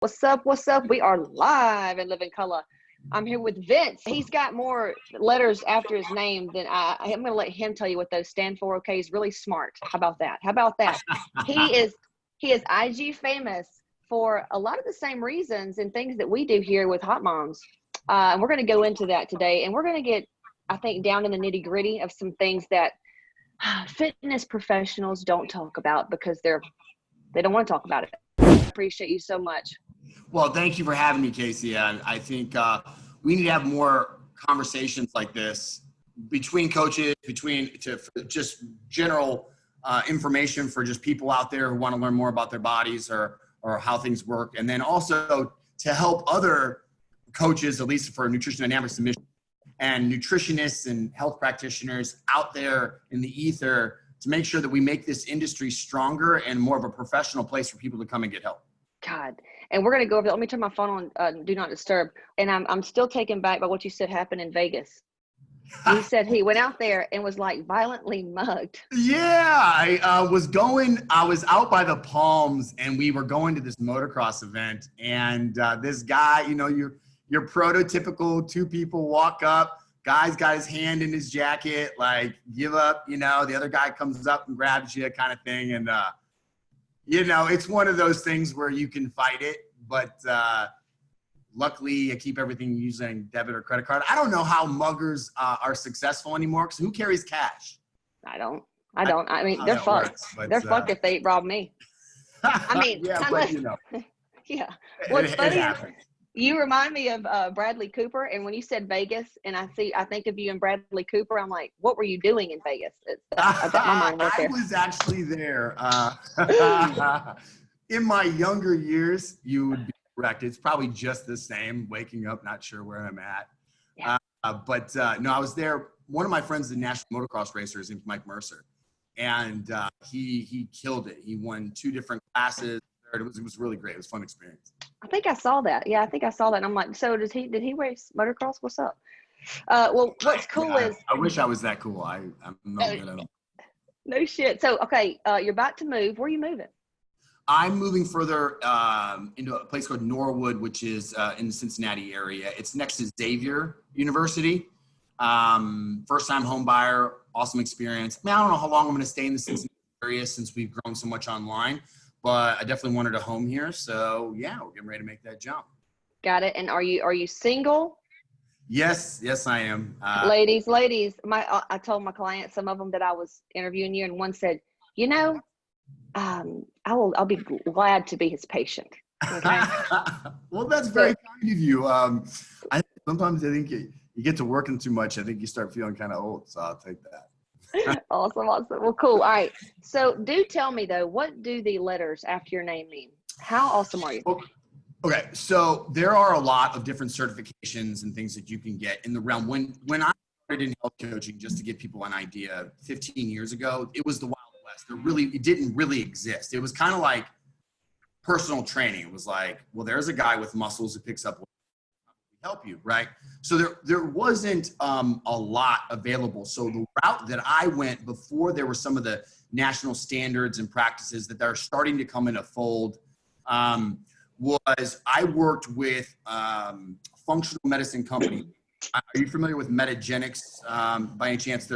What's up? What's up? We are live and live in color. I'm here with Vince. He's got more letters after his name than I'm going to let him tell you what those stand for. Okay, he's really smart. How about that? How about that? He is IG famous for a lot of the same reasons and things that we do here with Hot Moms. And we're going to go into that today, and we're going to get, I think, down in the nitty gritty of some things that fitness professionals don't talk about because they don't want to talk about it. Appreciate you so much. Well, thank you for having me, Casey. I think we need to have more conversations like this between coaches, for just general information for just people out there who want to learn more about their bodies or how things work. And then also to help other coaches, at least for nutrition dynamics and nutritionists and health practitioners out there in the ether, to make sure that we make this industry stronger and more of a professional place for people to come and get help. God. And we're going to go over that. Let me turn my phone on Do Not Disturb. And I'm still taken back by what you said happened in Vegas. You said he went out there and was like violently mugged. Yeah, I was out by the Palms, and we were going to this motocross event. And this guy, your prototypical two people walk up. Guy's got his hand in his jacket, like, give up, the other guy comes up and grabs you kind of thing. And, it's one of those things where you can fight it, but luckily I keep everything using debit or credit card. I don't know how muggers are successful anymore, because who carries cash? I don't. I mean, they're fucked. They're fucked if they rob me. I mean, yeah, unless, but yeah. What's funny is happens. you remind me of Bradley Cooper, and when you said Vegas, and I think of you and Bradley Cooper, I'm like, what were you doing in Vegas? I got my mind right there. I was actually there. In my younger years, you would be correct. It's probably just the same, waking up, not sure where I'm at. Yeah. But no, I was there. One of my friends is a national motocross racer. His name's Mike Mercer. And he killed it. He won 2 different classes. It was really great. It was a fun experience. I think I saw that. Yeah, I think I saw that. And I'm like, so did he race motocross? What's up? Well, what's cool is I wish I was that cool. I'm not good at all. No shit. So, okay, you're about to move. Where are you moving? I'm moving further into a place called Norwood, which is in the Cincinnati area. It's next to Xavier University. First time home buyer, awesome experience. I mean, I don't know how long I'm going to stay in the Cincinnati area since we've grown so much online, but I definitely wanted a home here. So yeah, we're getting ready to make that jump. Got it. And are you single? Yes, I am. Ladies, I told my clients, some of them, that I was interviewing you, and one said, I'll be glad to be his patient. Okay. Well, that's very kind of you. Sometimes I think you get to working too much. I think you start feeling kind of old, so I'll take that. Awesome. Well, cool. All right. So do tell me, though, what do the letters after your name mean? How awesome are you? Okay. So there are a lot of different certifications and things that you can get in the realm. When I started in health coaching, just to give people an idea, 15 years ago, it was the Wild West. It didn't really exist. It was kind of like personal training. It was like, well, there's a guy with muscles who picks up help you, right? So there wasn't a lot available. So the route that I went before there were some of the national standards and practices that are starting to come into fold was I worked with functional medicine company. Are you familiar with Metagenics by any chance?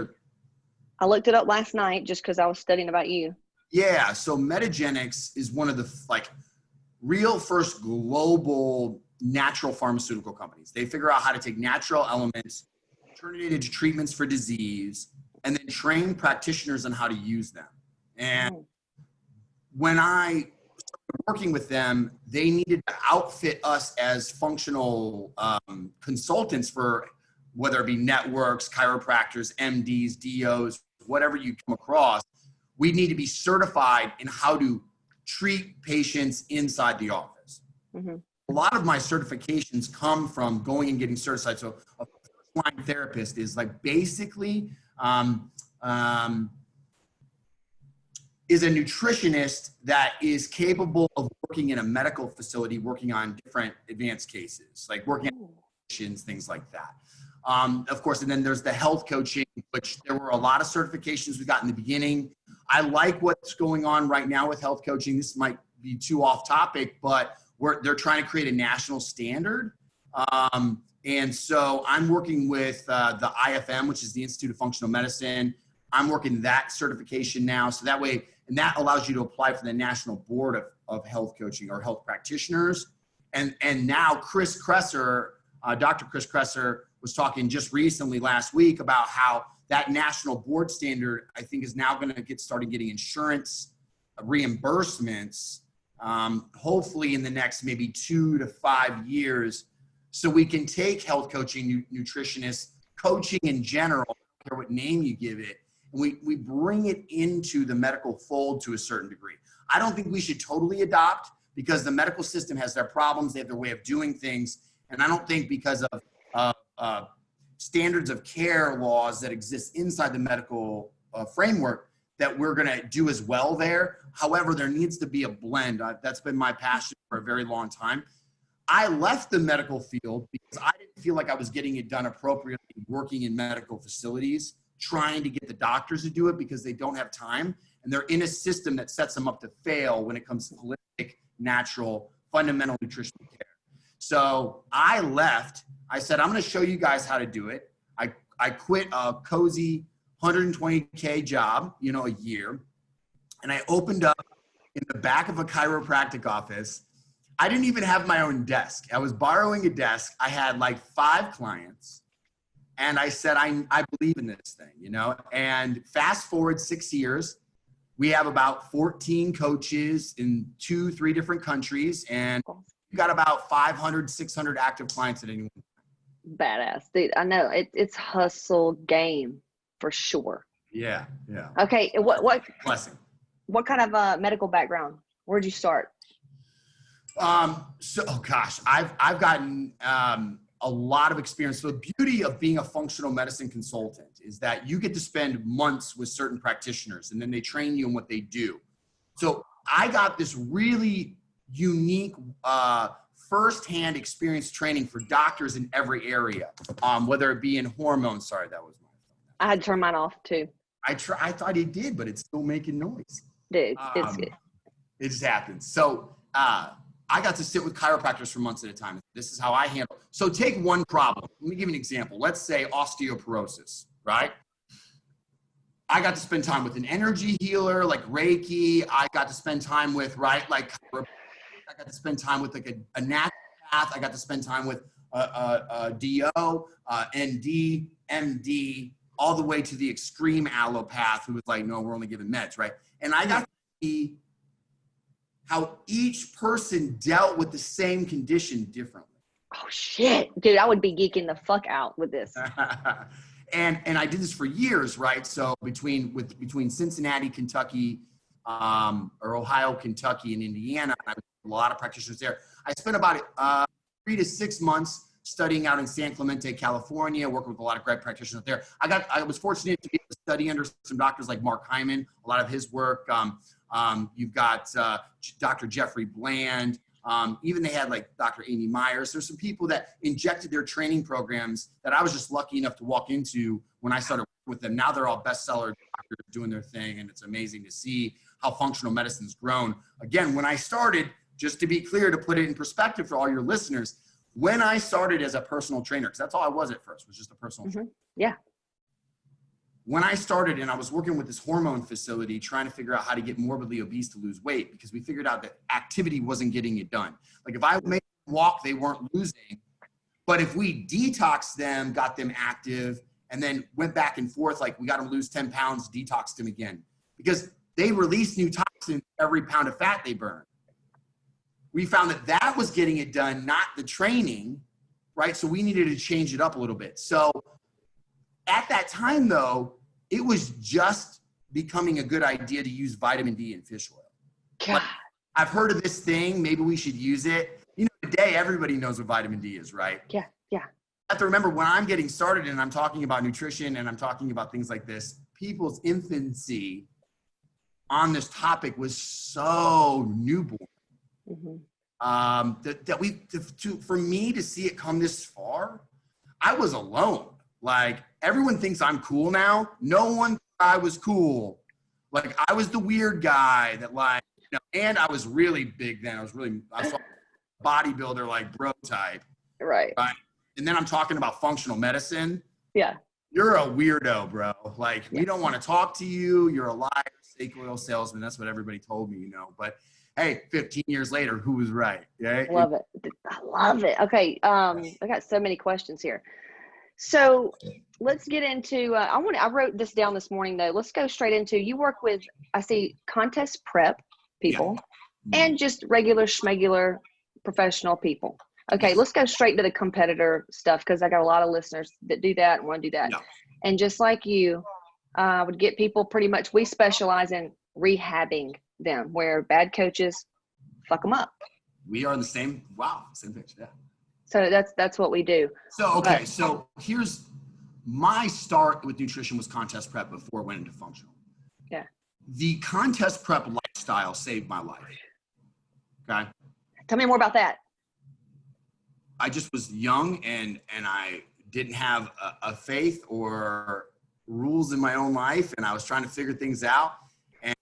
I looked it up last night just because I was studying about you. Yeah, so Metagenics is one of the real first global natural pharmaceutical companies. They figure out how to take natural elements, turn it into treatments for disease, and then train practitioners on how to use them. And when I started working with them, they needed to outfit us as functional consultants for whether it be networks, chiropractors, MDs, DOs, whatever you come across. We need to be certified in how to treat patients inside the office. Mm-hmm. A lot of my certifications come from going and getting certified. So a first-line therapist is like basically is a nutritionist that is capable of working in a medical facility, working on different advanced cases, like working on patients, things like that. Of course, and then there's the health coaching, which there were a lot of certifications we got in the beginning. I like what's going on right now with health coaching. This might be too off topic, but where they're trying to create a national standard. And so I'm working with the IFM, which is the Institute of Functional Medicine. I'm working that certification now. So that way, and that allows you to apply for the National Board of Health Coaching or Health Practitioners. And now Chris Kresser, Dr. Chris Kresser was talking just recently last week about how that national board standard, I think, is now going to start getting insurance reimbursements, hopefully in the next maybe 2 to 5 years. So we can take health coaching, nutritionists, coaching in general, I don't care what name you give it, and we bring it into the medical fold to a certain degree. I don't think we should totally adopt, because the medical system has their problems, they have their way of doing things, and I don't think because of standards of care laws that exist inside the medical framework that we're going to do as well there. However, there needs to be a blend. That's been my passion for a very long time. I left the medical field because I didn't feel like I was getting it done appropriately working in medical facilities, trying to get the doctors to do it because they don't have time. And they're in a system that sets them up to fail when it comes to holistic, natural, fundamental nutritional care. So I left. I said, I'm going to show you guys how to do it. I quit a cozy 120K job, a year. And I opened up in the back of a chiropractic office. I didn't even have my own desk. I was borrowing a desk. I had like 5 clients. And I said, I believe in this thing, and fast forward 6 years, we have about 14 coaches in 2-3 different countries. And we've got about 500, 600 active clients at any one time. Badass, dude. I know it's hustle game for sure. Yeah. Okay. What blessing? What kind of medical background? Where'd you start? I've gotten a lot of experience. So the beauty of being a functional medicine consultant is that you get to spend months with certain practitioners, and then they train you in what they do. So I got this really unique firsthand experience training for doctors in every area, whether it be in hormones. Sorry, that was my phone. I had to turn mine off too. I thought it did, but it's still making noise. Dude, it's good. It just happens. So I got to sit with chiropractors for months at a time. This is how I handle. So take one problem. Let me give you an example. Let's say osteoporosis, right? I got to spend time with an energy healer, like Reiki. I got to spend time with, I got to spend time with like a naturopath. I got to spend time with a DO, ND, MD, all the way to the extreme allopath who was like, no, we're only giving meds, right? And I got to see how each person dealt with the same condition differently. Oh shit, dude, I would be geeking the fuck out with this. and I did this for years, right? So between Cincinnati, Kentucky, or Ohio, Kentucky, and Indiana, I was a lot of practitioners there. I spent about 3 to 6 months studying out in San Clemente, California, working with a lot of great practitioners there. I was fortunate to be able to study under some doctors like Mark Hyman, a lot of his work. You've got Dr. Jeffrey Bland. Even they had like Dr. Amy Myers. There's some people that injected their training programs that I was just lucky enough to walk into when I started working with them. Now they're all bestseller doctors doing their thing, and it's amazing to see how functional medicine's grown. Again, when I started, just to be clear, to put it in perspective for all your listeners, when I started as a personal trainer, because that's all I was at first, was just a personal trainer. Yeah. When I started and I was working with this hormone facility trying to figure out how to get morbidly obese to lose weight, because we figured out that activity wasn't getting it done. Like if I made them walk, they weren't losing. But if we detoxed them, got them active, and then went back and forth, like we got them lose 10 pounds, detoxed them again. Because they release new toxins every pound of fat they burn. We found that that was getting it done, not the training, right? So we needed to change it up a little bit. So at that time, though, it was just becoming a good idea to use vitamin D in fish oil. God. I've heard of this thing. Maybe we should use it. Today, everybody knows what vitamin D is, right? Yeah. I have to remember when I'm getting started and I'm talking about nutrition and I'm talking about things like this, people's infancy on this topic was so newborn. For me to see it come this far, I was alone. Like everyone thinks I'm cool now. No one thought I was cool. Like I was the weird guy that and I was really big then. I saw bodybuilder, like bro type. Right. And then I'm talking about functional medicine. Yeah. You're a weirdo, bro. Like, we don't want to talk to you. You're a liar, snake oil salesman. That's what everybody told me, But hey, 15 years later, who was right? Yeah. Love it. I love it. Okay. I got so many questions here. So let's get into, I wrote this down this morning though. Let's go straight into, you work with, I see contest prep people and just regular schmegular professional people. Okay. Let's go straight to the competitor stuff, because I got a lot of listeners that do that and want to do that. And just like you, would get people pretty much, we specialize in rehabbing them, where bad coaches fuck them up. We are the same. Wow. Same picture. Yeah. So that's what we do. So, okay. So here's my start with nutrition was contest prep before it went into functional. Yeah. The contest prep lifestyle saved my life. Okay. Tell me more about that. I just was young and I didn't have a faith or rules in my own life. And I was trying to figure things out. And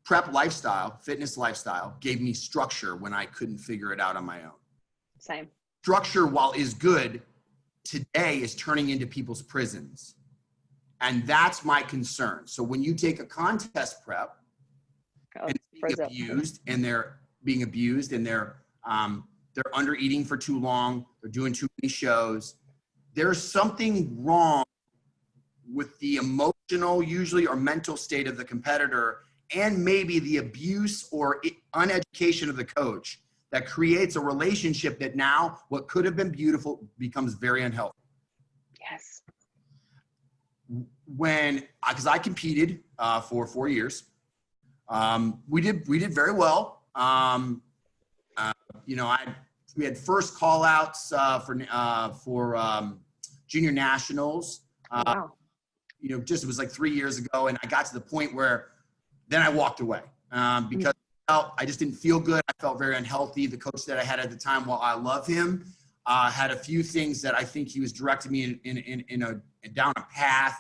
prep lifestyle, fitness lifestyle gave me structure when I couldn't figure it out on my own. Same. Structure, while is good, today is turning into people's prisons. And that's my concern. So when you take a contest prep and it's being abused and they're being abused and they're under eating for too long, they're doing too many shows, there's something wrong with the emotional, usually, or mental state of the competitor, and maybe the abuse or uneducation of the coach that creates a relationship that now what could have been beautiful becomes very unhealthy. Yes. Because I competed for 4 years, we did very well. We had first call outs for junior nationals. Wow. Just it was like 3 years ago, and I got to the point where then I walked away because I just didn't feel good. I felt very unhealthy. The coach that I had at the time, while I love him, had a few things that I think he was directing me down a path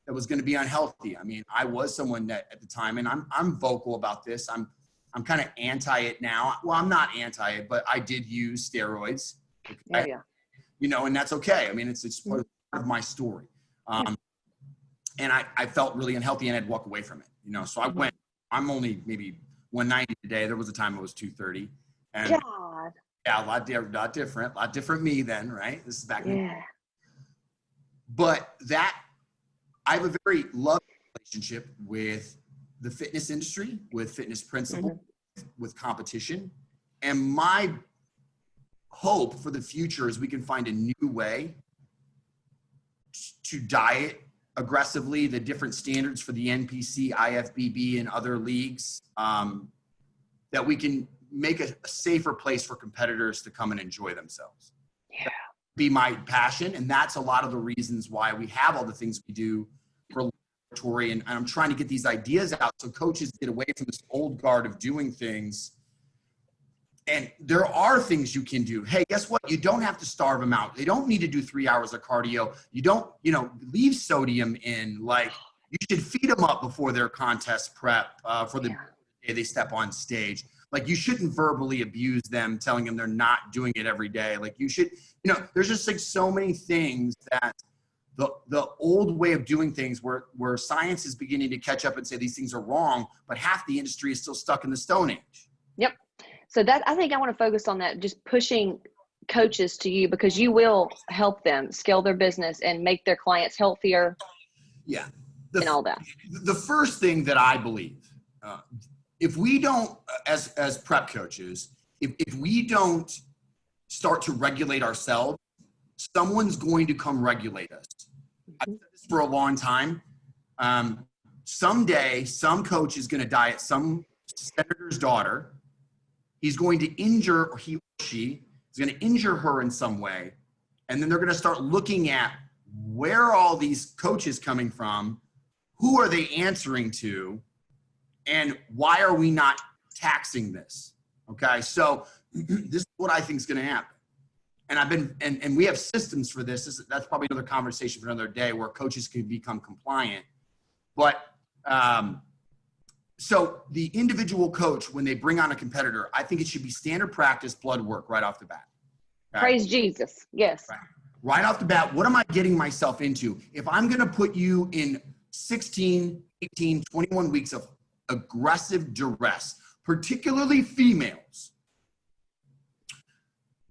that was going to be unhealthy. I mean, I was someone that at the time, and I'm vocal about this. I'm kind of anti it now. Well, I'm not anti it, but I did use steroids. Okay? Yeah. And that's okay. I mean, it's part of my story. And I felt really unhealthy and I'd walk away from it, so I'm only maybe 190 today. There was a time I was 230. And God. Yeah, a lot different me then, right? This is back then. But I have a very loving relationship with the fitness industry, with fitness principles, with competition. And my hope for the future is we can find a new way to diet aggressively, the different standards for the NPC, IFBB, and other leagues, that we can make a safer place for competitors to come and enjoy themselves. Yeah. Be my passion. And that's a lot of the reasons why we have all the things we do for laboratory. And I'm trying to get these ideas out so coaches get away from this old guard of doing things. And there are things you can do. Hey, guess what? You don't have to starve them out. They don't need to do 3 hours of cardio. You don't, leave sodium in. Like, you should feed them up before their contest prep for the day they step on stage. Like, you shouldn't verbally abuse them, telling them they're not doing it every day. Like, you should, there's just like so many things that the old way of doing things where science is beginning to catch up and say these things are wrong, but half the industry is still stuck in the Stone Age. Yep. So I think I want to focus on that, just pushing coaches to you, because you will help them scale their business and make their clients healthier. Yeah. And all that. The first thing that I believe, if we don't, as prep coaches, if we don't start to regulate ourselves, someone's going to come regulate us. I've said this for a long time. Someday, some coach is going to diet some senator's daughter. He's going to injure, or he or she is going to injure her in some way. And then they're going to start looking at where are all these coaches coming from? Who are they answering to? And why are we not taxing this? Okay, so this is what I think is going to happen. And and we have systems for this. That's probably another conversation for another day, where coaches can become compliant. But So the individual coach, when they bring on a competitor, I think it should be standard practice blood work right off the bat. Okay? Praise Jesus. Yes. Right off the bat, what am I getting myself into? If I'm going to put you in 16, 18, 21 weeks of aggressive duress, particularly females,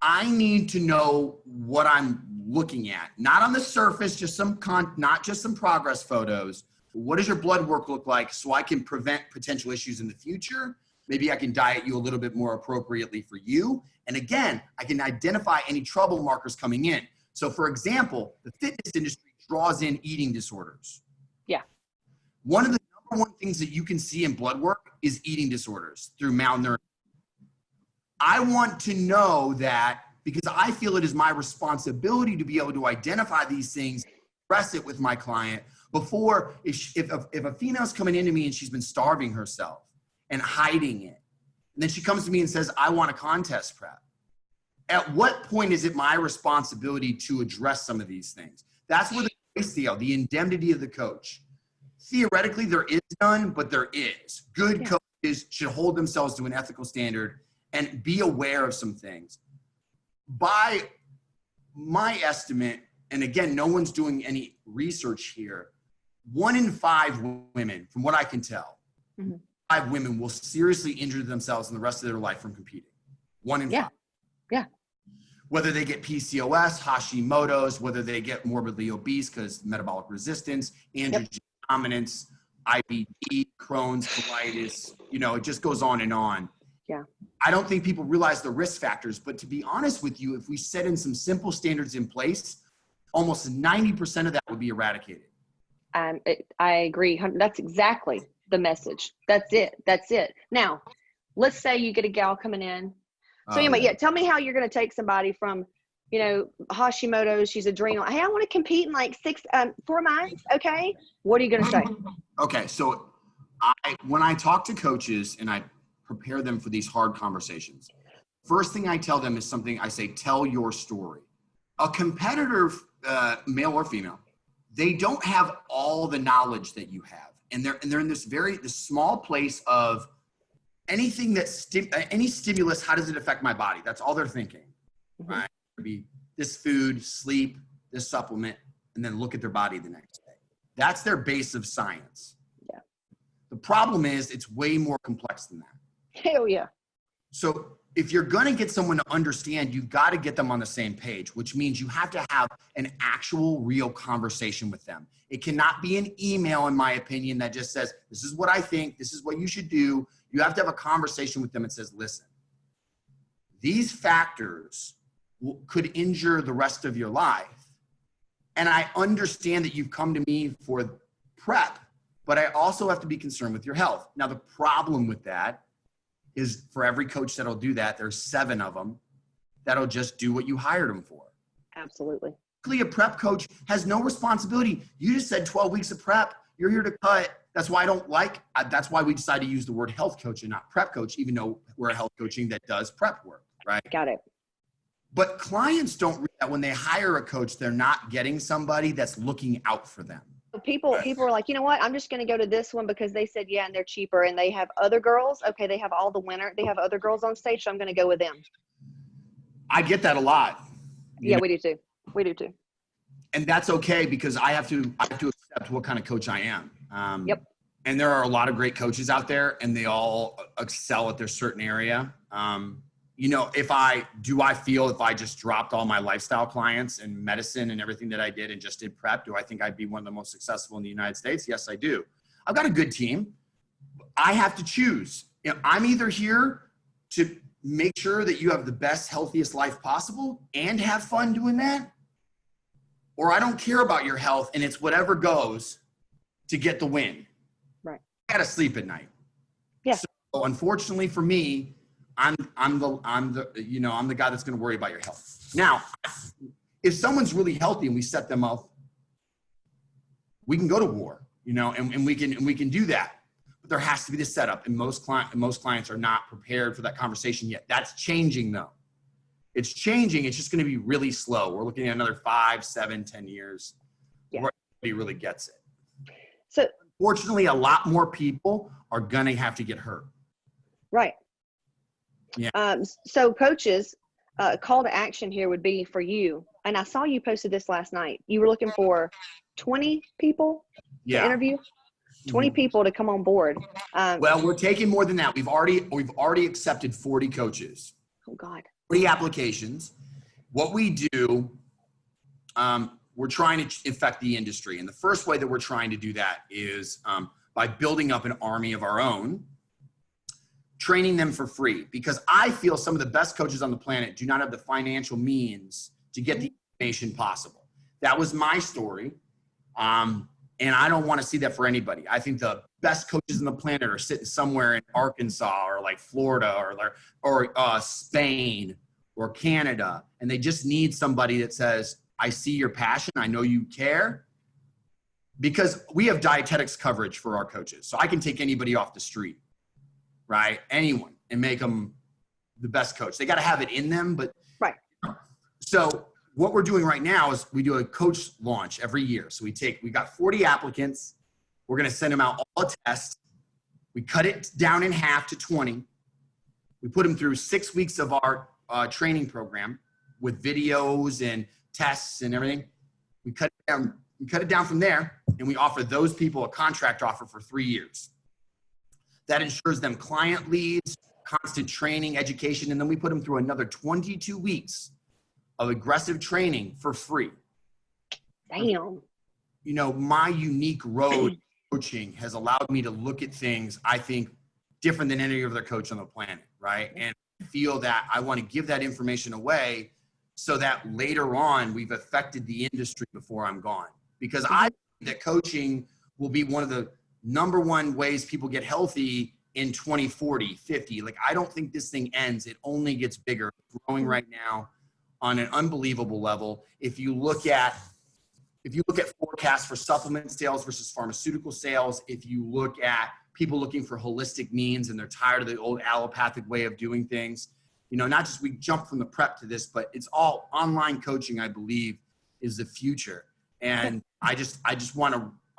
I need to know what I'm looking at. Not on the surface, just not just some progress photos. What does your blood work look like so I can prevent potential issues in the future? Maybe I can diet you a little bit more appropriately for you. And again, I can identify any trouble markers coming in. So for example, the fitness industry draws in eating disorders. Yeah. One of the number one things that you can see in blood work is eating disorders through malnourishment. I want to know that because I feel it is my responsibility to be able to identify these things, address it with my client before, if a female's coming into me and she's been starving herself and hiding it, and then she comes to me and says, I want a contest prep. At what point is it my responsibility to address some of these things? That's where the grace scale, the indemnity of the coach. Theoretically, there is none, but there is. Good coaches should hold themselves to an ethical standard and be aware of some things. By my estimate, and again, no one's doing any research here, 1 in 5 women, from what I can tell, 5 women will seriously injure themselves in the rest of their life from competing. 1 in 5. Yeah. Whether they get PCOS, Hashimoto's, whether they get morbidly obese because metabolic resistance, androgen dominance, IBD, Crohn's, colitis, it just goes on and on. Yeah. I don't think people realize the risk factors, but to be honest with you, if we set in some simple standards in place, almost 90% of that would be eradicated. I agree. That's exactly the message. That's it. Now, let's say you get a gal coming in. So tell me how you're going to take somebody from, Hashimoto's, she's adrenal. Hey, I want to compete in like 4 months. Okay. What are you going to say? Okay. So when I talk to coaches and I prepare them for these hard conversations, first thing I tell them is something I say, tell your story. A competitor, male or female, they don't have all the knowledge that you have. And they're in this small place of anything any stimulus, how does it affect my body? That's all they're thinking, right? It'd be this food, sleep, this supplement, and then look at their body the next day. That's their base of science. Yeah. The problem is it's way more complex than that. Hell yeah. So if you're going to get someone to understand, you've got to get them on the same page, which means you have to have an actual real conversation with them. It cannot be an email, in my opinion, that just says, this is what I think, this is what you should do. You have to have a conversation with them and says, listen, these factors could injure the rest of your life. And I understand that you've come to me for prep, but I also have to be concerned with your health. Now, the problem with that is for every coach that'll do that, there's 7 of them that'll just do what you hired them for. Absolutely. A prep coach has no responsibility. You just said 12 weeks of prep. You're here to cut. That's why that's why we decided to use the word health coach and not prep coach, even though we're a health coaching that does prep work, right? Got it. But clients don't read that when they hire a coach, they're not getting somebody that's looking out for them. People are like, you know what? I'm just going to go to this one because they said, yeah, and they're cheaper and they have other girls. Okay. They have all the winner. They have other girls on stage. So I'm going to go with them. I get that a lot. Yeah, we do too. We do too. And that's okay because I have to accept what kind of coach I am. Yep. And there are a lot of great coaches out there and they all excel at their certain area. If I feel if I just dropped all my lifestyle clients and medicine and everything that I did and just did prep, do I think I'd be one of the most successful in the United States? Yes, I do. I've got a good team. I have to choose. I'm either here to make sure that you have the best, healthiest life possible and have fun doing that, or I don't care about your health and it's whatever goes to get the win. Right. I gotta sleep at night. Yeah. So unfortunately for me, I'm the guy that's going to worry about your health. Now, if someone's really healthy and we set them up, we can go to war, and we can do that. But there has to be the setup, and most clients are not prepared for that conversation yet. That's changing though. It's changing. It's just going to be really slow. We're looking at another 5, 7, 10 years before everybody really gets it. So Fortunately, a lot more people are going to have to get hurt. Right. Yeah. So coaches, call to action here would be for you. And I saw you posted this last night. You were looking for 20 people to interview, 20 people to come on board. Well, we're taking more than that. We've already accepted 40 coaches. Oh God. 40 applications. What we do, we're trying to affect the industry. And the first way that we're trying to do that is by building up an army of our own, training them for free. Because I feel some of the best coaches on the planet do not have the financial means to get the information possible. That was my story. And I don't want to see that for anybody. I think the best coaches on the planet are sitting somewhere in Arkansas or like Florida or Spain or Canada. And they just need somebody that says, I see your passion. I know you care. Because we have dietetics coverage for our coaches. So I can take anybody off the street, right? Anyone, and make them the best coach. They got to have it in them, but right. So what we're doing right now is we do a coach launch every year. So we got 40 applicants. We're going to send them out all a test. We cut it down in half to 20. We put them through 6 weeks of our training program with videos and tests and everything. We cut it down from there, and we offer those people a contract offer for 3 years. That ensures them client leads, constant training, education, and then we put them through another 22 weeks of aggressive training for free. Damn. You know, my unique road coaching has allowed me to look at things, I think, different than any other coach on the planet, right? And I feel that I want to give that information away so that later on we've affected the industry before I'm gone. Because I think that coaching will be one of the #1 ways people get healthy in 2040, 50. Like, I don't think this thing ends. It only gets bigger. It's growing right now on an unbelievable level. If you look at forecasts for supplement sales versus pharmaceutical sales, if you look at people looking for holistic means and they're tired of the old allopathic way of doing things, you know, not just we jump from the prep to this, but it's all online coaching, I believe, is the future. And I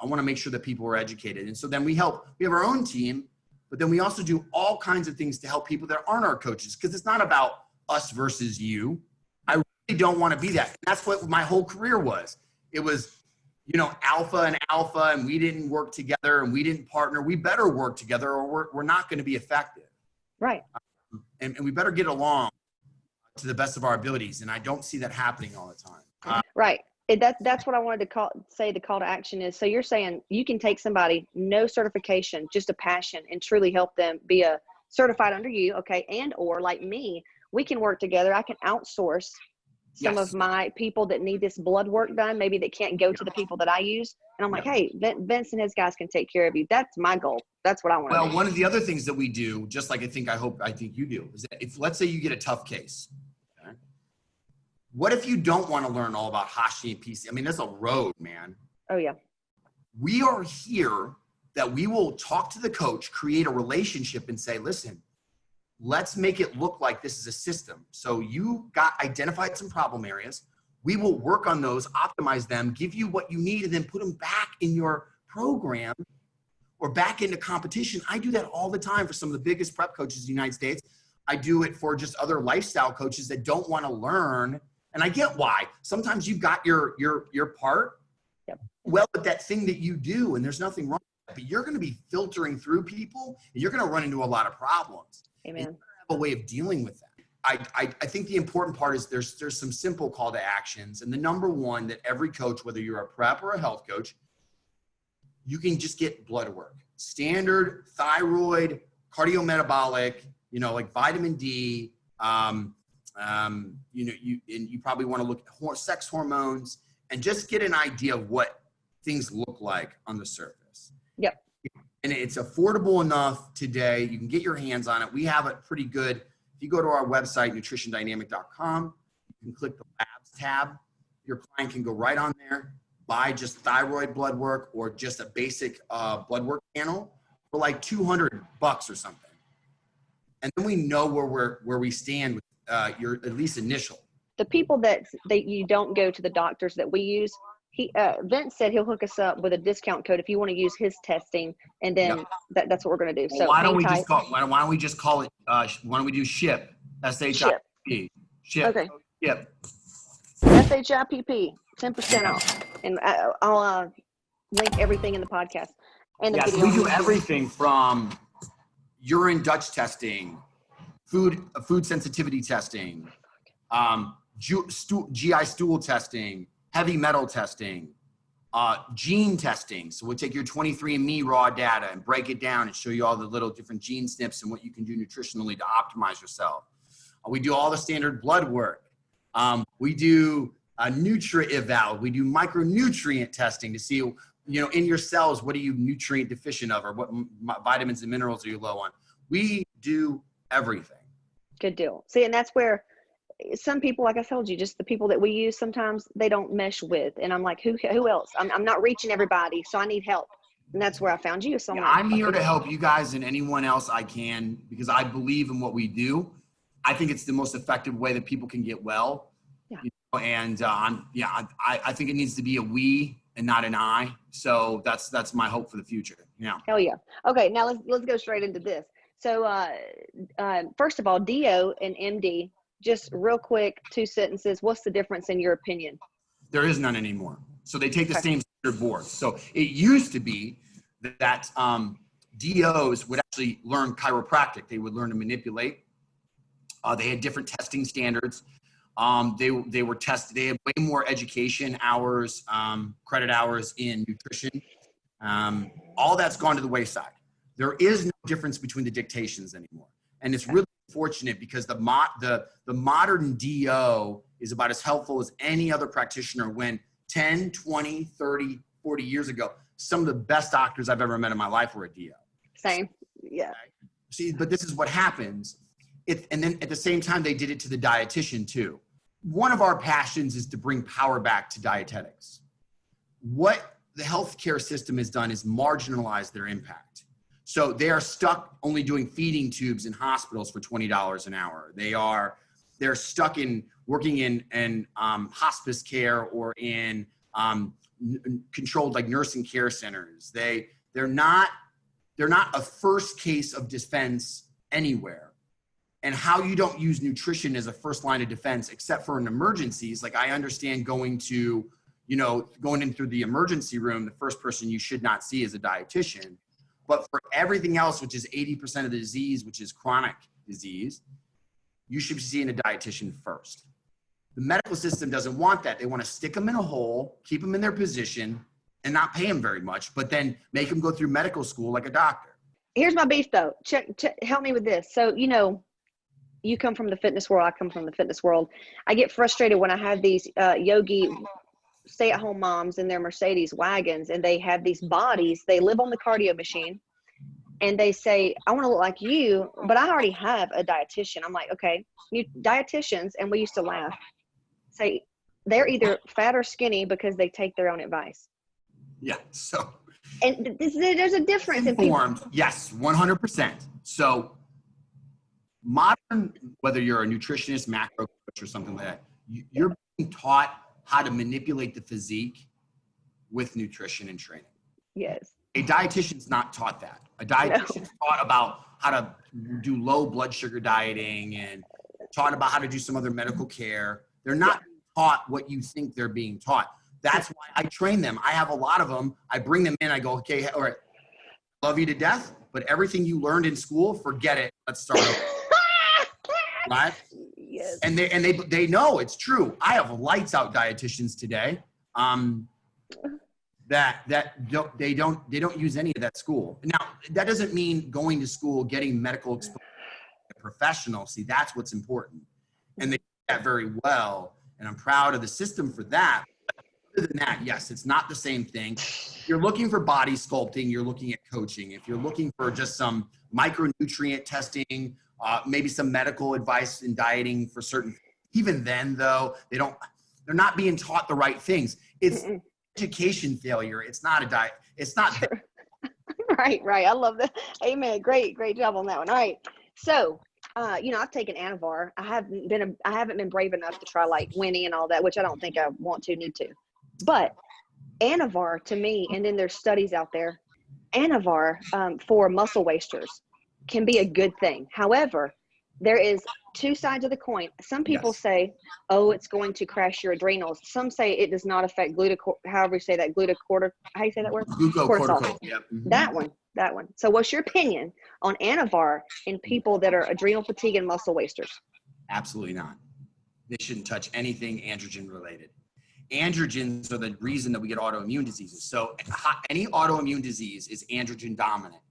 want to make sure that people are educated. And so then we have our own team, but then we also do all kinds of things to help people that aren't our coaches. Because it's not about us versus you. I really don't want to be that. And that's what my whole career was. It was, you know, alpha and we didn't work together and we didn't partner. We better work together or we're not going to be effective. Right. And we better get along to the best of our abilities. And I don't see that happening all the time. Right. That's what I wanted to say the call to action is. So you're saying you can take somebody, no certification, just a passion, and truly help them be a certified under you. Okay. And, or like me, we can work together. I can outsource some of my people that need this blood work done, maybe that can't go to the people that I use. And I'm like, hey, Vince and his guys can take care of you. That's my goal. That's what I want to do. Well, one of the other things that we do, just like I think you do, is that if, let's say you get a tough case, okay? What if you don't want to learn all about Hashi and PC? I mean, that's a road, man. Oh yeah. We are here that we will talk to the coach, create a relationship and say, listen, let's make it look like this is a system. So you identified some problem areas. We will work on those, optimize them, give you what you need, and then put them back in your program or back into competition. I do that all the time for some of the biggest prep coaches in the United States. I do it for just other lifestyle coaches that don't want to learn. And I get why. Sometimes you've got your part well with that thing that you do, and there's nothing wrong with that, but you're going to be filtering through people and you're going to run into a lot of problems. Amen. You have a way of dealing with that. I think the important part is there's some simple call to actions. And the #1 that every coach, whether you're a prep or a health coach, you can just get blood work. Standard thyroid, cardiometabolic, you know, like vitamin D, you know, you probably want to look at sex hormones and just get an idea of what things look like on the surface. Yep. And it's affordable enough today. You can get your hands on it. We have it pretty good. If you go to our website, nutritiondynamic.com, you can click the labs tab. Your client can go right on there, buy just thyroid blood work or just a basic blood work panel for like $200 or something. And then we know where we stand with your at least initial. The people that you don't go to the doctors that we use, Vince said he'll hook us up with a discount code if you want to use his testing, and then that's what we're going to do. Well, So why don't we just call it why don't we do Shipp? S-H-I-P. Shipp. Okay. Shipp. SHIPP, 10% off. And I'll link everything in the podcast and the video. We do everything from urine Dutch testing, food sensitivity testing, GI stool testing, heavy metal testing, gene testing. So we'll take your 23andMe raw data and break it down and show you all the little different gene snips and what you can do nutritionally to optimize yourself. We do all the standard blood work. We do a nutri-eval. We do micronutrient testing to see, in your cells, what are you nutrient deficient of, or what vitamins and minerals are you low on? We do everything. Good deal. See, and that's where some people, like I told you, just the people that we use, sometimes they don't mesh with. And I'm like, who else? I'm not reaching everybody, so I need help. And that's where I found you. So I'm here to help you guys and anyone else I can, because I believe in what we do. I think it's the most effective way that people can get well. Yeah. And I think it needs to be a we and not an I. So that's my hope for the future. Yeah. Hell yeah. Okay, now let's go straight into this. So first of all, DO and MD, just real quick, 2 sentences. What's the difference in your opinion? There is none anymore. So they take the same standard board. So it used to be that DOs would actually learn chiropractic. They would learn to manipulate. They had different testing standards. They were tested. They had way more education hours, credit hours in nutrition. All that's gone to the wayside. There is no difference between the dictations anymore. And it's really fortunate because the modern DO is about as helpful as any other practitioner when 10, 20, 30, 40 years ago, some of the best doctors I've ever met in my life were a DO. Same. Yeah. See, but this is what happens. And then at the same time, they did it to the dietitian too. One of our passions is to bring power back to dietetics. What the healthcare system has done is marginalize their impact. So they are stuck only doing feeding tubes in hospitals for $20 an hour. They're stuck in working in hospice care or in controlled like nursing care centers. They're not a first case of defense anywhere. And how you don't use nutrition as a first line of defense, except for in emergencies. Like I understand going in through the emergency room, the first person you should not see is a dietitian. But for everything else, which is 80% of the disease, which is chronic disease, you should be seeing a dietitian first. The medical system doesn't want that. They want to stick them in a hole, keep them in their position, and not pay them very much, but then make them go through medical school like a doctor. Here's my beef though. Help me with this. So, you come from the fitness world. I come from the fitness world. I get frustrated when I have these yogi stay-at-home moms in their Mercedes wagons, and they have these bodies. They live on the cardio machine, and they say, I want to look like you, but I already have a dietitian. I'm like, okay, you dietitians, and we used to laugh, say they're either fat or skinny because they take their own advice. Yeah. So. And there's a difference. Informed, yes, 100%. So modern, whether you're a nutritionist, macro coach, or something like that, you're being taught how to manipulate the physique with nutrition and training. Yes. A dietitian's not taught that. A dietitian's taught about how to do low blood sugar dieting and taught about how to do some other medical care. They're not taught what you think they're being taught. That's why I train them. I have a lot of them. I bring them in. I go, okay, all right, love you to death, but everything you learned in school, forget it. Let's start over. Right? Yes. And they know it's true. I have lights out dietitians today that don't use any of that school. Now, that doesn't mean going to school, getting medical exposure, professional. See, that's what's important. And they do that very well. And I'm proud of the system for that. Other than that, yes, it's not the same thing. If you're looking for body sculpting, you're looking at coaching. If you're looking for just some micronutrient testing, maybe some medical advice in dieting for certain, even then though, they're not being taught the right things. It's education failure. It's not a diet. It's not. Right. I love that. Amen. Great job on that one. All right. So, I've taken Anavar. I haven't been brave enough to try like Winnie and all that, which I don't think I need to. But Anavar to me, and then there's studies out there, Anavar for muscle wasters can be a good thing. However, there is two sides of the coin. Some people say, oh, it's going to crash your adrenals. Some say it does not affect however you say that, how you say that word? Cortisol. Yep. Mm-hmm. That one. So what's your opinion on Anavar in people that are adrenal fatigue and muscle wasters? Absolutely not. They shouldn't touch anything androgen related. Androgens are the reason that we get autoimmune diseases. So any autoimmune disease is androgen dominant.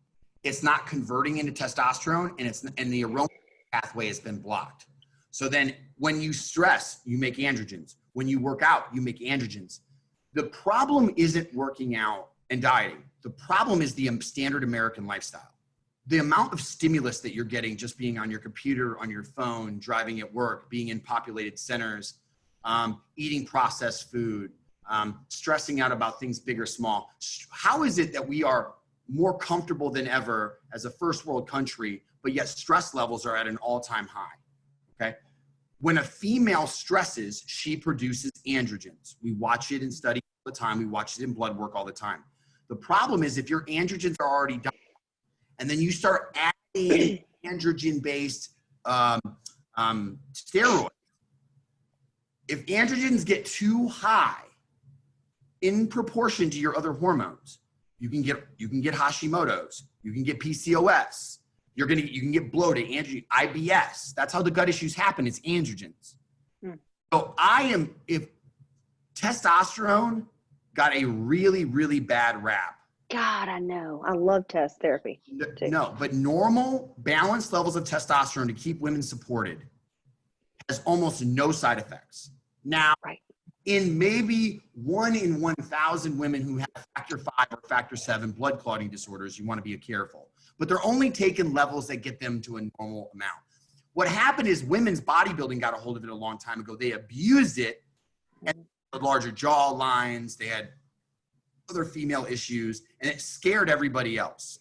It's not converting into testosterone, and the aromatase pathway has been blocked. So then when you stress, you make androgens. When you work out, you make androgens. The problem isn't working out and dieting. The problem is the standard American lifestyle. The amount of stimulus that you're getting just being on your computer, on your phone, driving at work, being in populated centers, eating processed food, stressing out about things big or small. How is it that we are more comfortable than ever as a first world country, but yet stress levels are at an all-time high? Okay. When a female stresses, she produces androgens. We watch it in study all the time. We watch it in blood work all the time. The problem is if your androgens are already done, and then you start adding androgen-based steroids, if androgens get too high in proportion to your other hormones, you can get Hashimoto's, you can get PCOS, you can get bloated, IBS. That's how the gut issues happen. It's androgens. So if testosterone got a really, really bad rap. God, I know. I love test therapy. No, but normal balanced levels of testosterone to keep women supported has almost no side effects. Now, in maybe 1 in 1,000 women who have factor 5 or factor 7 blood clotting disorders, you want to be careful. But they're only taking levels that get them to a normal amount. What happened is women's bodybuilding got a hold of it a long time ago. They abused it, and had larger jaw lines. They had other female issues, and it scared everybody else.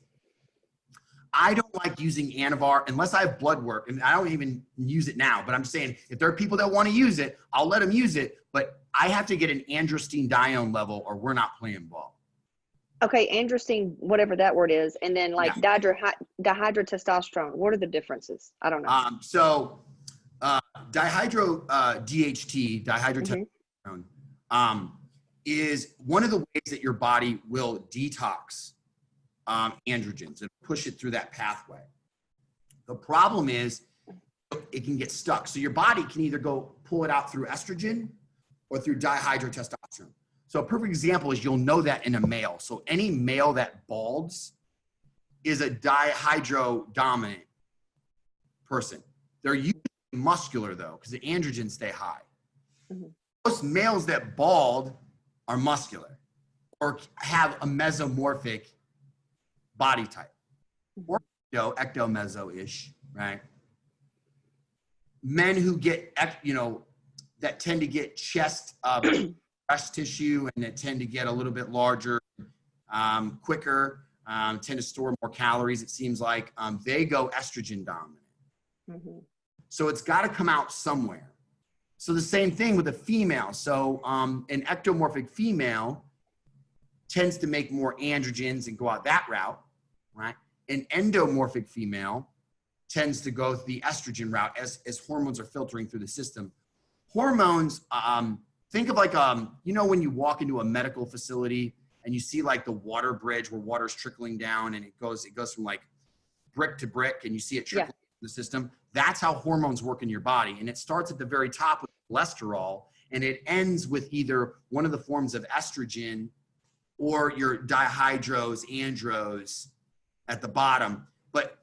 I don't like using Anavar unless I have blood work, and I don't even use it now, but I'm saying if there are people that want to use it, I'll let them use it, but I have to get an androstenedione level or we're not playing ball. Okay, androsten, whatever that word is, and then like dihydrotestosterone. What are the differences? I don't know. DHT, dihydrotestosterone, is one of the ways that your body will detox androgens and push it through that pathway. The problem is it can get stuck. So your body can either go pull it out through estrogen or through dihydrotestosterone. So a perfect example is you'll know that in a male. So any male that balds is a dihydro dominant person. They're usually muscular though, because the androgens stay high. Most males that bald are muscular or have a mesomorphic body type, or ecto-meso-ish, right? Men who get, that tend to get chest, breast tissue and that tend to get a little bit larger, quicker, tend to store more calories, it seems like, they go estrogen dominant. So it's got to come out somewhere. So the same thing with a female. So an ectomorphic female tends to make more androgens and go out that route, right? An endomorphic female tends to go the estrogen route as hormones are filtering through the system. Hormones, think of like, when you walk into a medical facility and you see like the water bridge where water's trickling down and it goes from like brick to brick and you see it trickling through the system. That's how hormones work in your body. And it starts at the very top with cholesterol and it ends with either one of the forms of estrogen or your dihydros, andros at the bottom. But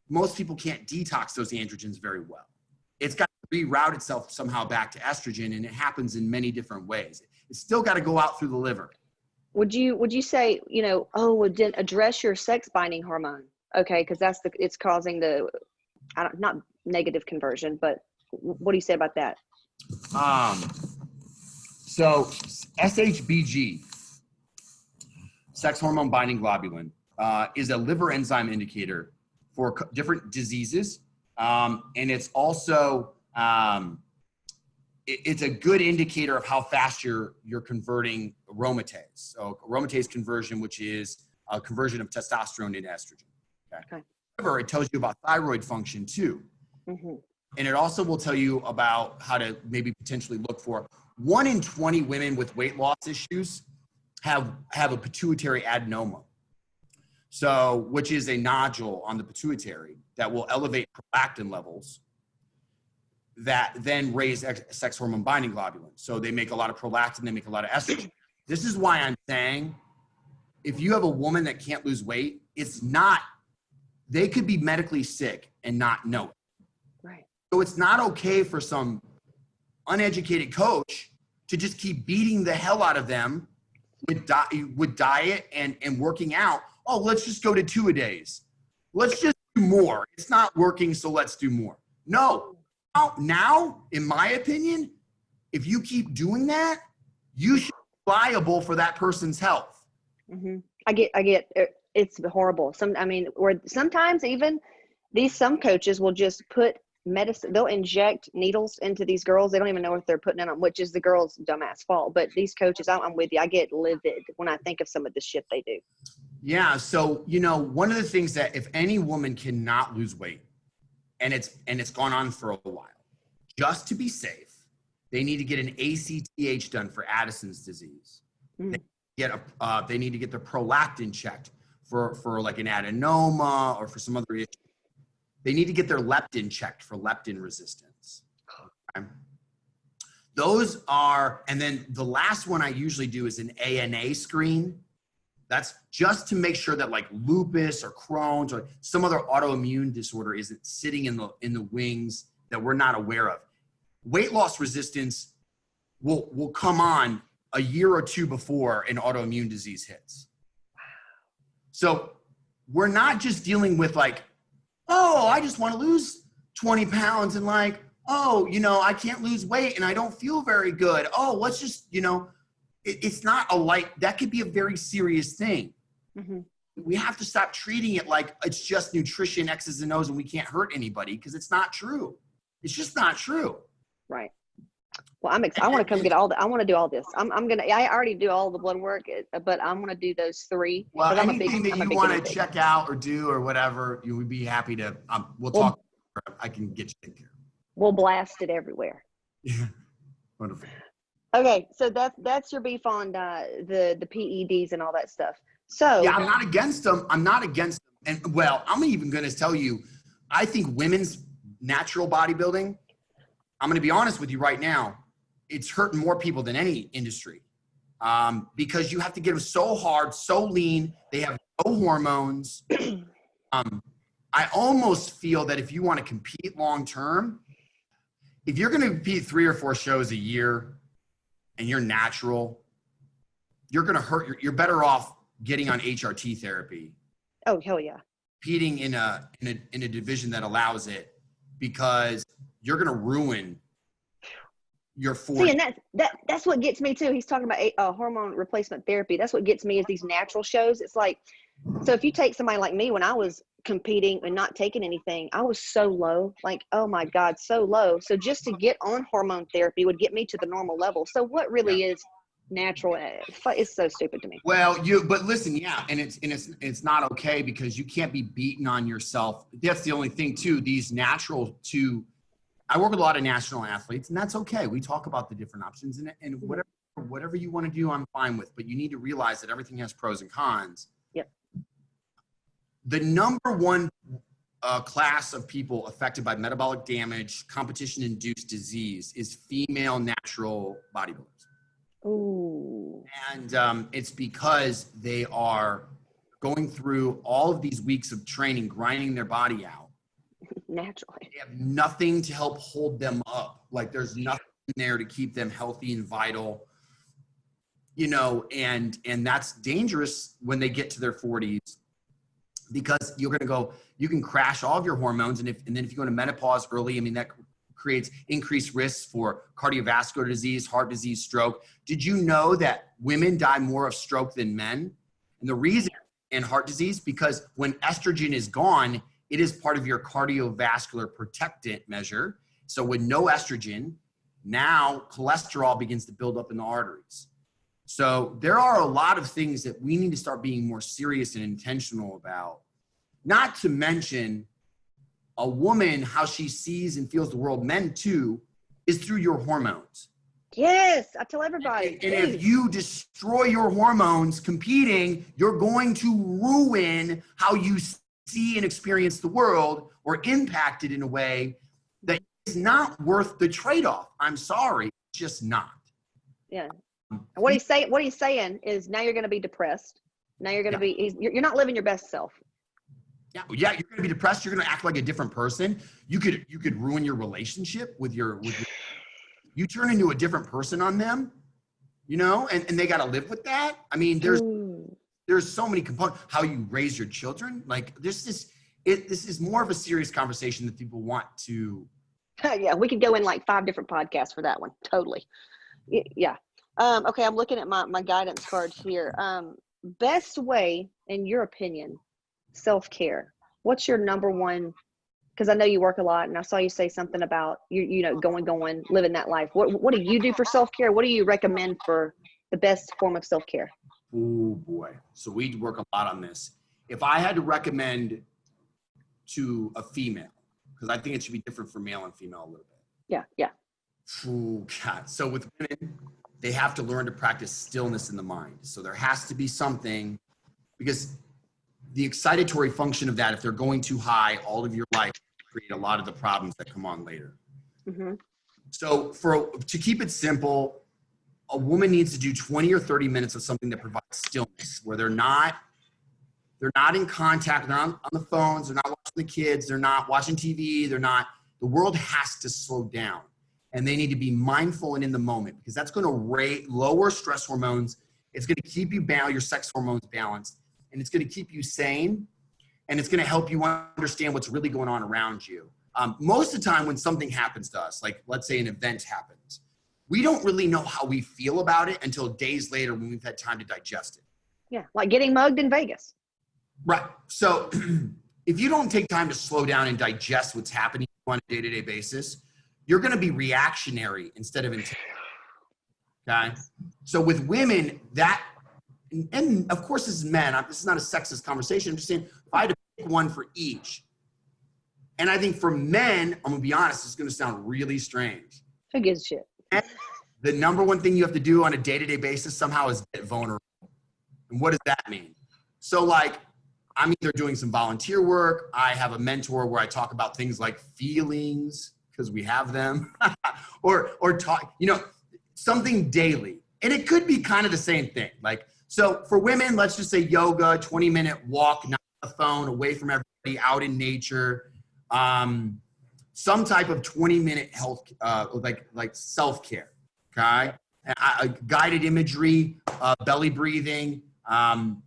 most people can't detox those androgens very well. It's got to reroute itself somehow back to estrogen, and it happens in many different ways. It's still got to go out through the liver. Would you say, address your sex binding hormone? Okay, because it's causing not negative conversion, but what do you say about that? So SHBG, sex hormone binding globulin, is a liver enzyme indicator for different diseases. And it's also, it's a good indicator of how fast you're converting aromatase. So aromatase conversion, which is a conversion of testosterone into estrogen. Okay. However, it tells you about thyroid function too. Mm-hmm. And it also will tell you about how to maybe potentially look for 1 in 20 women with weight loss issues have a pituitary adenoma. So, which is a nodule on the pituitary that will elevate prolactin levels that then raise sex hormone binding globulin. So they make a lot of prolactin, they make a lot of estrogen. This is why I'm saying, if you have a woman that can't lose weight, it's not, they could be medically sick and not know it. Right. So it's not okay for some uneducated coach to just keep beating the hell out of them with diet and working out. Oh, let's just go to 2-a-days. Let's just do more. It's not working, so let's do more. No. Now, in my opinion, if you keep doing that, you should be liable for that person's health. Mm-hmm. I get it's horrible. Sometimes even some coaches will just put medicine, they'll inject needles into these girls. They don't even know what they're putting in them, which is the girl's dumbass fault. But these coaches, I'm with you. I get livid when I think of some of the shit they do. Yeah. So, one of the things that if any woman cannot lose weight and it's gone on for a while, just to be safe, they need to get an ACTH done for Addison's disease. Mm. They need to get their prolactin checked for like an adenoma or for some other issue. They need to get their leptin checked for leptin resistance. Okay. Those are, and then the last one I usually do is an ANA screen. That's just to make sure that like lupus or Crohn's or some other autoimmune disorder isn't sitting in the wings that we're not aware of. Weight loss resistance will come on a year or two before an autoimmune disease hits. So we're not just dealing with like, oh, I just want to lose 20 pounds and like, oh, I can't lose weight and I don't feel very good. Oh, let's just, it's not a light, that could be a very serious thing. Mm-hmm. We have to stop treating it like it's just nutrition, X's and O's, and we can't hurt anybody, because it's not true. It's just not true. Right. Well, I want to come get I want to do all this. I already do all the blood work, but I'm going to do those 3. Well, anything that you want to check out or do or whatever, you would be happy to, we'll talk. I can get you in here. We'll blast it everywhere. Yeah. Wonderful. Okay. So that's your beef on the PEDs and all that stuff. So yeah, I'm not against them. And well, I'm even going to tell you, I think women's natural bodybuilding, I'm going to be honest with you right now, it's hurting more people than any industry, because you have to get them so hard, so lean. They have no hormones. I almost feel that if you want to compete long-term, if you're going to compete 3 or 4 shows a year and you're natural, you're going to hurt. You're better off getting on HRT therapy. Oh, hell yeah. Competing in a division that allows it, because you're going to ruin your 40. See, and that's what gets me too. He's talking about hormone replacement therapy. That's what gets me is these natural shows. It's like, so if you take somebody like me, when I was competing and not taking anything, I was so low, like, oh my God, so low. So just to get on hormone therapy would get me to the normal level. So what really is natural? It's so stupid to me. Well, but listen, yeah. And it's not okay, because you can't be beaten on yourself. That's the only thing too. These natural I work with a lot of national athletes, and that's okay. We talk about the different options, and whatever you want to do, I'm fine with, but you need to realize that everything has pros and cons. Yep. The number one class of people affected by metabolic damage, competition-induced disease, is female natural bodybuilders. Ooh. And it's because they are going through all of these weeks of training, grinding their body out. Naturally. They have nothing to help hold them up. Like, there's nothing there to keep them healthy and vital, and that's dangerous when they get to their 40s, because you can crash all of your hormones. And then if you go into menopause early, that creates increased risks for cardiovascular disease, heart disease, stroke. Did you know that women die more of stroke than men? And the reason, and heart disease, because when estrogen is gone, it is part of your cardiovascular protectant measure. So with no estrogen, Now cholesterol begins to build up in the arteries. So there are a lot of things that we need to start being more serious and intentional about. Not to mention a woman, how she sees and feels the world, men too, is through your hormones. Yes, I tell everybody. And if you destroy your hormones competing, you're going to ruin how you see and experience the world, or impact it in a way that is not worth the trade-off. I'm sorry, it's just not. Yeah. What he's saying is now you're going to be depressed. Now you're going to be, you're not living your best self. Yeah, you're going to be depressed. You're going to act like a different person. You could ruin your relationship with your you turn into a different person on them, you know, and they got to live with that. I mean, there's so many components. How you raise your children, like this is more of a serious conversation that people want to. Yeah, we could go in like 5 different podcasts for that one. Totally. Yeah. Okay, I'm looking at my guidance cards here. Best way, in your opinion, self-care. What's your number one? Because I know you work a lot, and I saw you say something about you know going, living that life. What do you do for self-care? What do you recommend for the best form of self-care? Oh boy, so we work a lot on this. If I had to recommend to a female, because I think it should be different for male and female a little bit. Yeah. Oh God. So with women, they have to learn to practice stillness in the mind. So there has to be something, because the excitatory function of that, if they're going too high all of your life, create a lot of the problems that come on later. Mm-hmm. So to keep it simple, a woman needs to do 20 or 30 minutes of something that provides stillness, where they're not in contact, they're not on the phones, they're not watching the kids, they're not watching TV, the world has to slow down. And they need to be mindful and in the moment, because that's going to lower stress hormones. It's going to keep you your sex hormones balanced, and it's going to keep you sane, and it's going to help you understand what's really going on around you. Most of the time when something happens to us, like let's say an event happens, we don't really know how we feel about it until days later when we've had time to digest it. Yeah, like getting mugged in Vegas. Right. So if you don't take time to slow down and digest what's happening on a day-to-day basis, you're going to be reactionary instead of intentional. Okay. So with women, and of course this is men, this is not a sexist conversation. I'm just saying, if I had to pick one for each, and I think for men, I'm going to be honest, it's going to sound really strange. Who gives a shit? And the number one thing you have to do on a day-to-day basis somehow is get vulnerable. And what does that mean? So like, I'm either doing some volunteer work. I have a mentor where I talk about things like feelings, because we have them, or talk, something daily. And it could be kind of the same thing. Like, so for women, let's just say yoga, 20-minute walk, not on the phone, away from everybody, out in nature, some type of 20-minute health, like self-care, okay? Guided imagery, belly breathing. I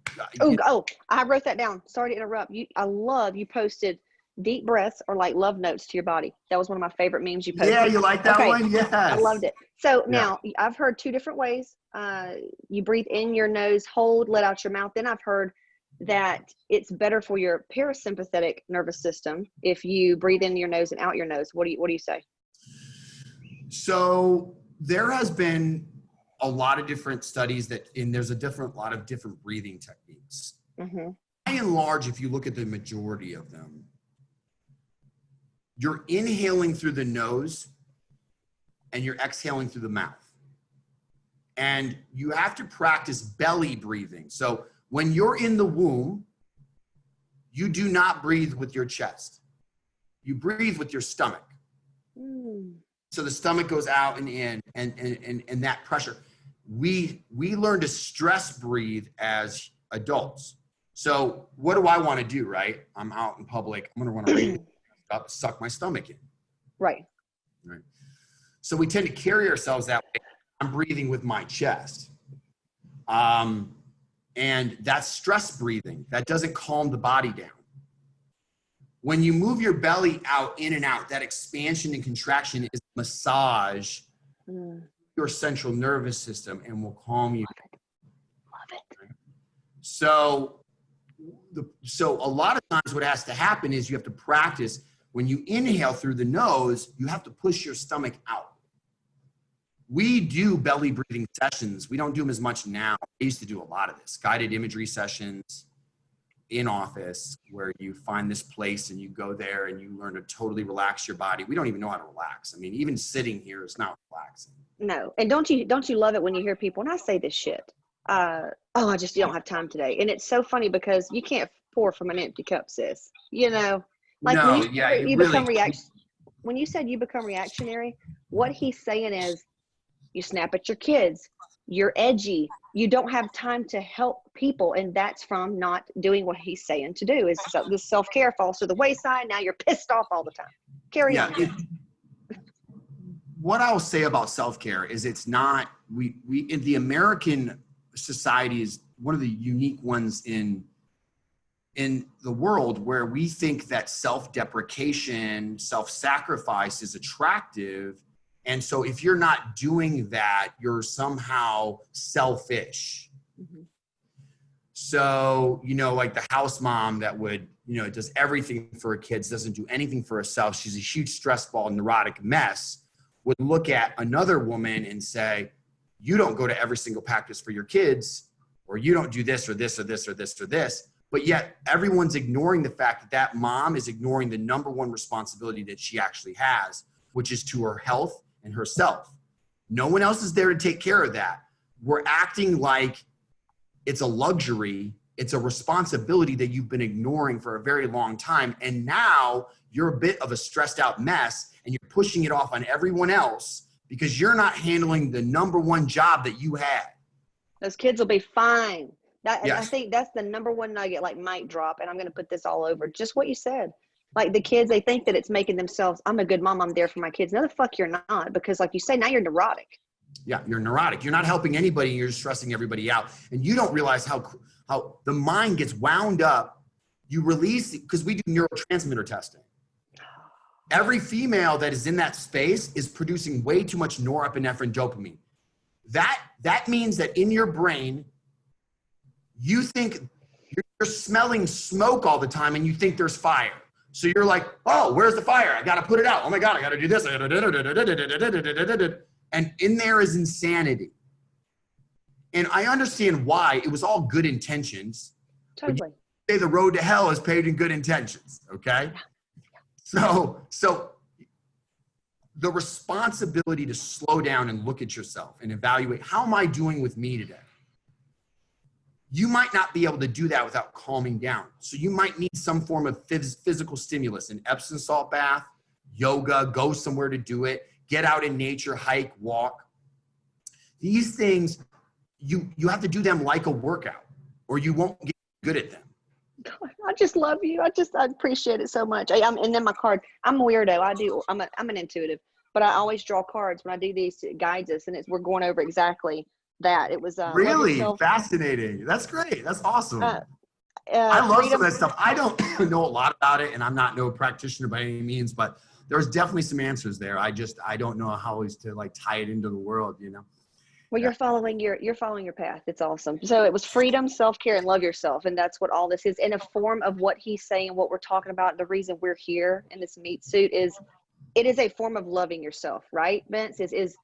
wrote that down. Sorry to interrupt. I love you posted deep breaths or like love notes to your body. That was one of my favorite memes you posted. Yeah, you like that one? Yes. I loved it. So now I've heard 2 different ways. You breathe in your nose, hold, let out your mouth. Then I've heard that it's better for your parasympathetic nervous system if you breathe in your nose and out your nose. What do you say? So there has been a lot of different studies there's a lot of different breathing techniques. Mm-hmm. By and large, if you look at the majority of them, you're inhaling through the nose and you're exhaling through the mouth. And you have to practice belly breathing. So when you're in the womb, you do not breathe with your chest. You breathe with your stomach. Mm. So the stomach goes out and in, and that pressure. We learn to stress breathe as adults. So what do I want to do, right? I'm out in public. I'm going to want to breathe up, suck my stomach in. Right. So we tend to carry ourselves that way. I'm breathing with my chest. And that's stress breathing. That doesn't calm the body down. When you move your belly out, in and out, that expansion and contraction is massage your central nervous system and will calm you. Love it. So a lot of times what has to happen is you have to practice. When you inhale through the nose, you have to push your stomach out. we do belly breathing sessions. We don't do them as much now. I used to do a lot of this, guided imagery sessions in office where you find this place and you go there and you learn to totally relax your body. We don't even know how to relax. I mean, even sitting here is not relaxing. No. And don't you love it when you hear people, and I say this shit, oh, you don't have time today. And it's so funny because you can't pour from an empty cup, sis. You know, like no, when you become when you said you become reactionary, what he's saying is you snap at your kids, you're edgy, you don't have time to help people. And that's from not doing what he's saying to do. Is this self-care falls to the wayside. Now you're pissed off all the time. Carry on. What I'll say about self-care is it's not, we in the American society is one of the unique ones in the world where we think that self-deprecation, self-sacrifice is attractive. And so if you're not doing that, you're somehow selfish. Mm-hmm. So, you know, like the house mom that would, you know, does everything for her kids, doesn't do anything for herself. She's a huge stress ball, neurotic mess, would look at another woman and say, you don't go to every single practice for your kids, or you don't do this or this or this or this or this. But yet everyone's ignoring the fact that that mom is ignoring the number one responsibility that she actually has, which is to her health and herself. No one else is there to take care of that. We're acting like it's a luxury. It's a responsibility that you've been ignoring for a very long time. And now you're a bit of a stressed out mess and you're pushing it off on everyone else because you're not handling the number one job that you had. Those kids will be fine. Yes. I think that's the number one nugget, like mic drop. And I'm going to put this all over. Just what you said. Like the kids, they think that it's making themselves, I'm a good mom, I'm there for my kids. No, the fuck you're not. Because like you say, now you're neurotic. Yeah, you're neurotic. You're not helping anybody. You're just stressing everybody out. And you don't realize how the mind gets wound up. You release, because we do neurotransmitter testing. Every female that is in that space is producing way too much norepinephrine dopamine. That means that in your brain, you think you're smelling smoke all the time and you think there's fire. So you're like, oh, where's the fire? I got to put it out. Oh my God, I got to do this. And in there is insanity. And I understand why. It was all good intentions. Totally. Say the road to hell is paved in good intentions. Okay. So the responsibility to slow down and look at yourself and evaluate, how am I doing with me today? You might not be able to do that without calming down. So you might need some form of physical stimulus, an Epsom salt bath, yoga, go somewhere to do it, get out in nature, hike, walk. These things, you have to do them like a workout or you won't get good at them. God, I just love you. I appreciate it so much. And then my card, I'm a weirdo. I'm an intuitive, but I always draw cards when I do these. It guides us, and we're going over exactly that. It was really fascinating. That's great. That's awesome. I love some of that stuff. I don't know a lot about it, and I'm not no practitioner by any means, but there's definitely some answers there. I don't know how always to like tie it into the world, you know. Well, you're following your path. It's awesome. So it was freedom, self-care, and love yourself. And that's what all this is in a form of what he's saying, what we're talking about. The reason we're here in this meat suit is it is a form of loving yourself, right, Vince? Is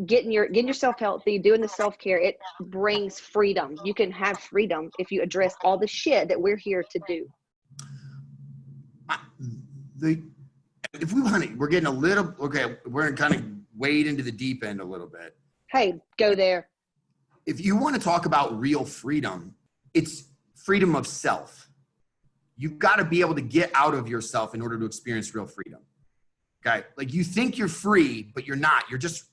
getting yourself healthy, doing the self-care. It brings freedom. You can have freedom if you address all the shit that we're here to do. If we want to, we're getting a little, okay, we're going to kind of wade into the deep end a little bit. Hey, go there. If you want to talk about real freedom, it's freedom of self. You've got to be able to get out of yourself in order to experience real freedom. Okay. Like you think you're free, but you're not. You're just,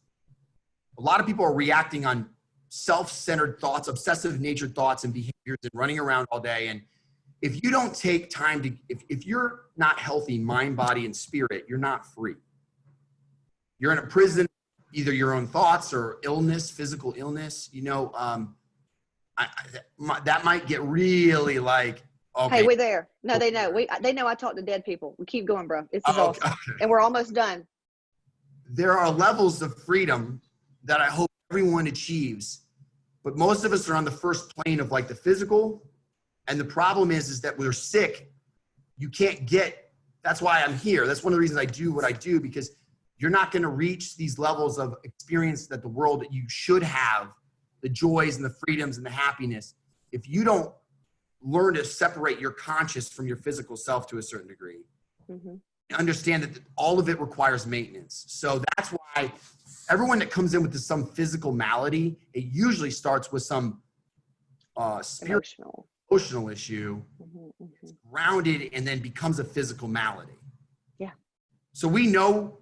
a lot of people are reacting on self-centered thoughts, obsessive nature thoughts and behaviors and running around all day. And if you don't take time to, if you're not healthy, mind, body, and spirit, you're not free. You're in a prison, either your own thoughts or illness, physical illness, you know, that might get really like, okay. Hey, we're there. No, they know. They know I talk to dead people. We keep going, bro. This is awesome. Okay. And we're almost done. There are levels of freedom that I hope everyone achieves, but most of us are on the first plane of like the physical. And the problem is that we're sick. You can't get, that's why I'm here. That's one of the reasons I do what I do, because you're not going to reach these levels of experience that the world that you should have, the joys and the freedoms and the happiness, if you don't learn to separate your conscious from your physical self to a certain degree. Mm-hmm. Understand that all of it requires maintenance. So that's why everyone that comes in with some physical malady, it usually starts with some spiritual, emotional issue, mm-hmm. Mm-hmm. grounded, and then becomes a physical malady. Yeah. So we know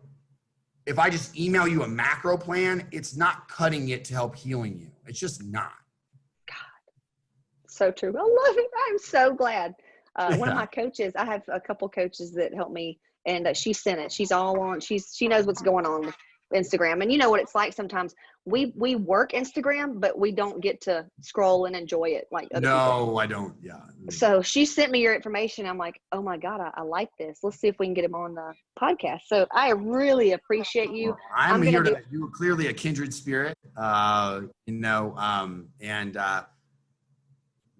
if I just email you a macro plan, it's not cutting it to help healing you. It's just not. God, so true. I love it. I'm so glad. One of my coaches, I have a couple coaches that help me, and she sent it. She's all on. She knows what's going on with Instagram, and you know what it's like. Sometimes we work Instagram, but we don't get to scroll and enjoy it like other people. I don't. Yeah. So she sent me your information. I'm like, oh my God, I like this. Let's see if we can get him on the podcast. So I really appreciate you. Well, I'm here to. You were clearly a kindred spirit, and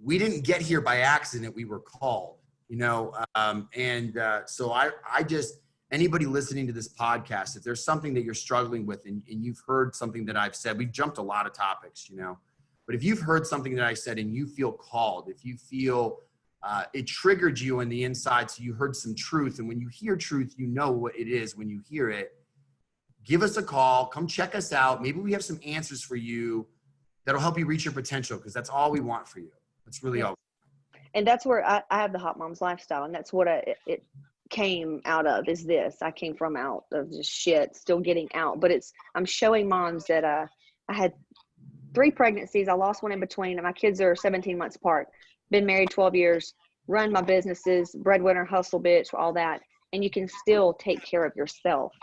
we didn't get here by accident. We were called, so I just, anybody listening to this podcast, if there's something that you're struggling with and you've heard something that I've said, we've jumped a lot of topics, but if you've heard something that I said and you feel called, if you feel it triggered you on the inside, so you heard some truth, and when you hear truth, you know what it is when you hear it, give us a call, come check us out. Maybe we have some answers for you that'll help you reach your potential, because that's all we want for you. That's really all. And that's where I have the HOTMOMZ lifestyle, and that's what it came out of, is this. I came from out of just shit, still getting out, but I'm showing moms that I had 3 pregnancies. I lost one in between, and my kids are 17 months apart. Been married 12 years, run my businesses, breadwinner, hustle bitch, all that, and you can still take care of yourself.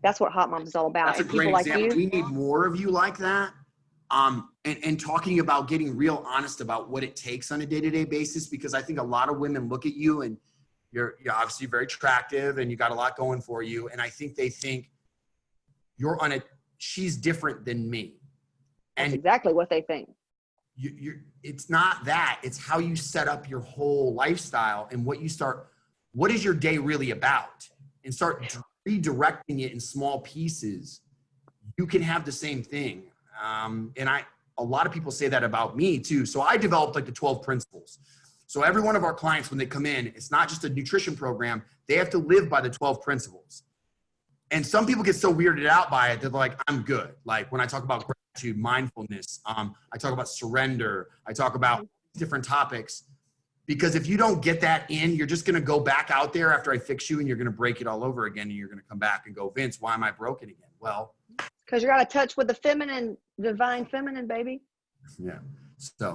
That's what HOTMOMZ is all about. That's a great example. We need more of you like that. And talking about getting real honest about what it takes on a day-to-day basis, because I think a lot of women look at you and you're obviously very attractive and you got a lot going for you. And I think they think she's different than me. And that's exactly what they think. It's not that, it's how you set up your whole lifestyle and what is your day really about, and start redirecting it in small pieces. You can have the same thing. And a lot of people say that about me too. So I developed like the 12 principles. So every one of our clients, when they come in, it's not just a nutrition program. They have to live by the 12 principles. And some people get so weirded out by it that they're like, I'm good. Like when I talk about gratitude, mindfulness, I talk about surrender, I talk about different topics, because if you don't get that in, you're just going to go back out there after I fix you and you're going to break it all over again. And you're going to come back and go, Vince, why am I broken again? Well, because you're out of touch with the feminine, divine feminine, baby. Yeah. So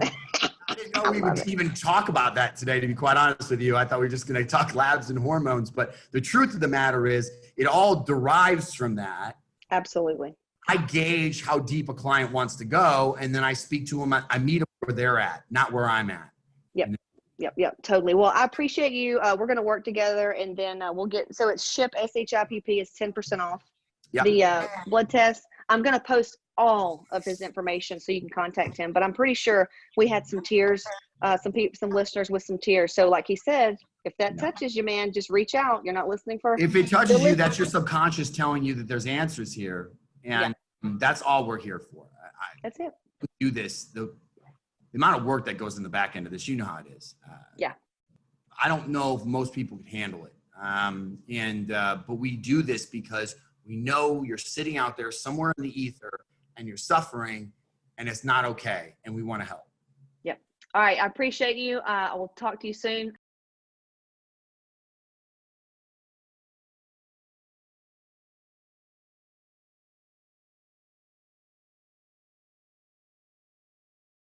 I didn't know we would even talk about that today, to be quite honest with you. I thought we were just going to talk labs and hormones, but the truth of the matter is it all derives from that. Absolutely. I gauge how deep a client wants to go, and then I speak to them. I meet them where they're at, not where I'm at. Yep. Yep. Totally. Well, I appreciate you. We're going to work together, and then we'll get, so it's Shipp, SHIPP is 10% off. Yep. The blood test. I'm going to post all of his information so you can contact him, but I'm pretty sure we had some tears, some listeners with some tears. So like he said, if that touches you, man, just reach out. You're not listening for. If it touches you, that's your subconscious telling you that there's answers here. And that's all we're here for. That's it. Do this. The amount of work that goes in the back end of this, you know how it is. I don't know if most people can handle it. But we do this because we know you're sitting out there somewhere in the ether and you're suffering and it's not okay. And we want to help. Yep. All right. I appreciate you. I will talk to you soon.